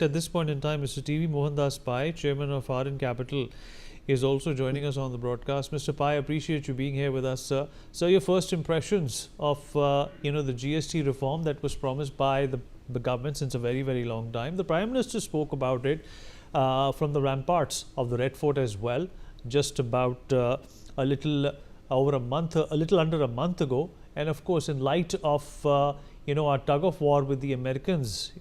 At this point in time, Mr. TV Mohandas Pai, Chairman of Ardent Capital, is also joining us on the broadcast. Mr. Pai, appreciate you being here with us, sir. So, your first impressions of the GST reform that was promised by the government since a very, very long time. The Prime Minister spoke about it from the ramparts of the Red Fort as well, just about a little under a month ago. And of course, in light of our tug of war with the Americans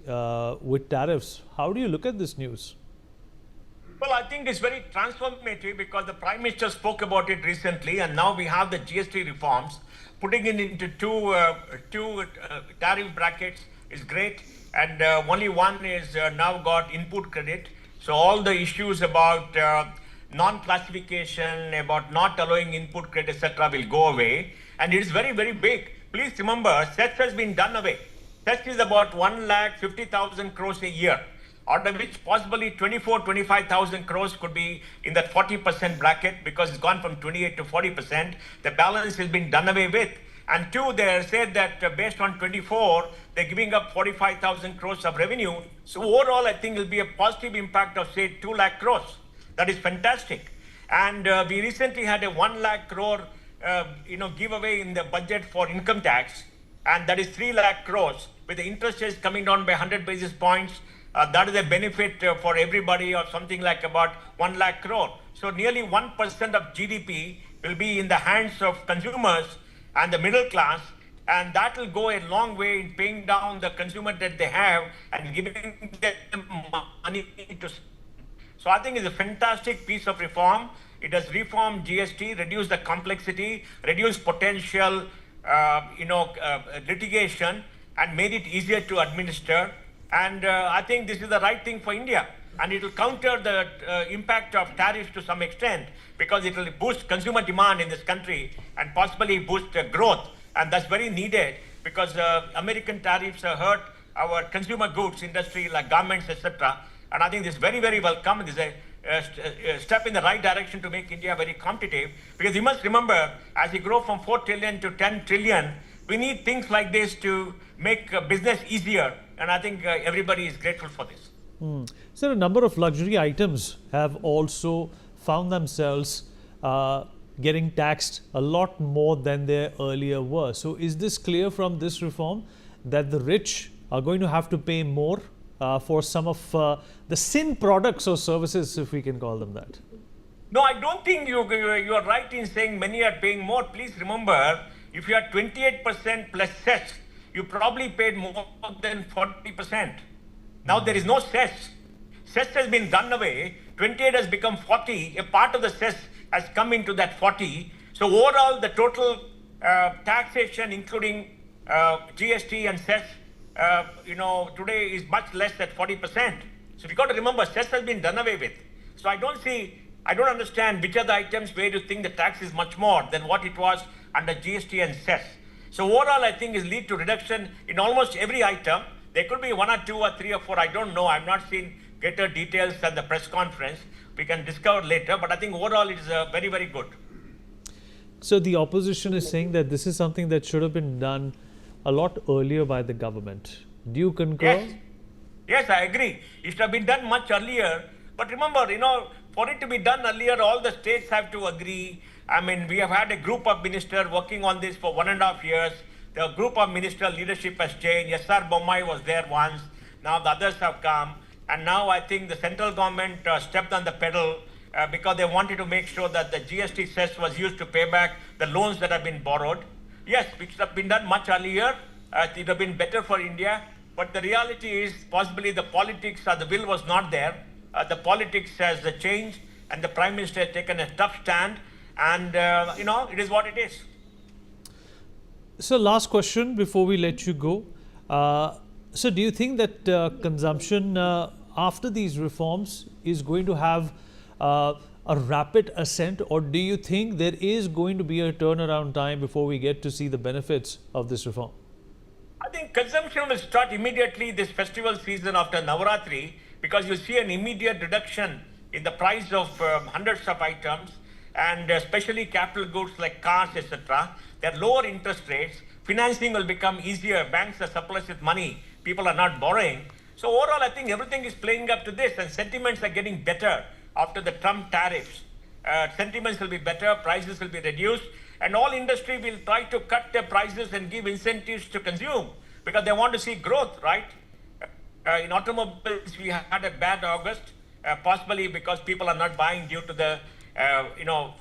with tariffs, how do you look at this news? Well, I think it's very transformative because the Prime Minister spoke about it recently, and now we have the GST reforms. Putting it into two tariff brackets is great, and only one is now got input credit. So all the issues about non-classification, about not allowing input credit, etc., will go away, and it is very, very big. Please remember, cess has been done away. Cess is about 1,50,000 crores a year, out of which possibly 25,000 crores could be in that 40% bracket because it's gone from 28 to 40%. The balance has been done away with. And two, they said that based on 24, they're giving up 45,000 crores of revenue. So overall, I think it will be a positive impact of say 2 lakh crores. That is fantastic. And we recently had a 1 lakh crore giveaway in the budget for income tax, and that is 3 lakh crores with the interest rates coming down by 100 basis points. That is a benefit for everybody, or something like about 1 lakh crore. So nearly 1% of GDP will be in the hands of consumers and the middle class, and that will go a long way in paying down the consumer debt they have and giving them money to. So I think it's a fantastic piece of reform. It has reformed GST, reduced the complexity, reduced potential, litigation, and made it easier to administer. And I think this is the right thing for India. And it will counter the impact of tariffs to some extent, because it will boost consumer demand in this country and possibly boost growth. And that's very needed because American tariffs have hurt our consumer goods industry like garments, etc. And I think this is very, very welcome. This is a step in the right direction to make India very competitive. Because you must remember, as we grow from 4 trillion to 10 trillion, we need things like this to make business easier. And I think everybody is grateful for this. So a number of luxury items have also found themselves getting taxed a lot more than they earlier were. So is this clear from this reform that the rich are going to have to pay more for some of the sin products or services, if we can call them that? No, I don't think you are right in saying many are paying more. Please remember, if you are 28% plus cess, you probably paid more than 40%. Now there is no cess. Cess has been done away. 28 has become 40. A part of the cess has come into that 40. So overall, the total taxation, including GST and cess, today is much less than 40%. So we got to remember, cess has been done away with. So I don't understand which are the items where you think the tax is much more than what it was under GST and cess. So overall, I think is lead to reduction in almost every item. There could be 1 or 2 or 3 or 4. I don't know. I've not seen greater details at the press conference. We can discover later. But I think overall, it is very, very good. So the opposition is saying that this is something that should have been done a lot earlier by the government. Do you concur? Yes, I agree. It should have been done much earlier. But remember, for it to be done earlier, all the states have to agree. I mean, we have had a group of ministers working on this for 1.5 years. The group of minister leadership has changed. S.R. Bommai was there once. Now the others have come. And now I think the central government stepped on the pedal because they wanted to make sure that the GST cess was used to pay back the loans that have been borrowed. Yes, it should have been done much earlier. It would have been better for India. But the reality is possibly the politics or the will was not there. The politics has changed, and the Prime Minister has taken a tough stand. And, it is what it is. So last question before we let you go. So do you think that consumption after these reforms is going to have a rapid ascent, or do you think there is going to be a turnaround time before we get to see the benefits of this reform? I think consumption will start immediately this festival season after Navaratri, because you see an immediate reduction in the price of hundreds of items, and especially capital goods like cars, etc. There are lower interest rates. Financing will become easier. Banks are surplus with money. People are not borrowing. So overall, I think everything is playing up to this, and sentiments are getting better after the Trump tariffs. Sentiments will be better, prices will be reduced, and all industry will try to cut their prices and give incentives to consume because they want to see growth, right? In automobiles, we had a bad August, possibly because people are not buying due to the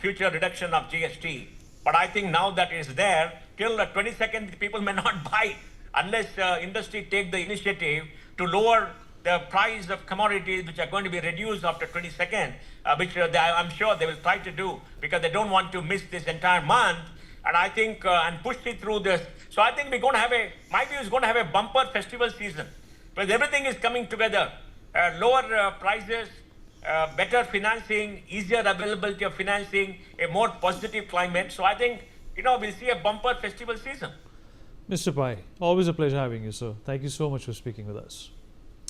future reduction of GST. But I think now that it is there, till the 22nd, people may not buy unless industry take the initiative to lower the price of commodities which are going to be reduced after 22nd, which I'm sure they will try to do because they don't want to miss this entire month. And I think, and push it through this. So I think we're going to have my view is going to have a bumper festival season because everything is coming together. Lower prices, better financing, easier availability of financing, a more positive climate. So I think, we'll see a bumper festival season. Mr. Pai, always a pleasure having you, sir. Thank you so much for speaking with us.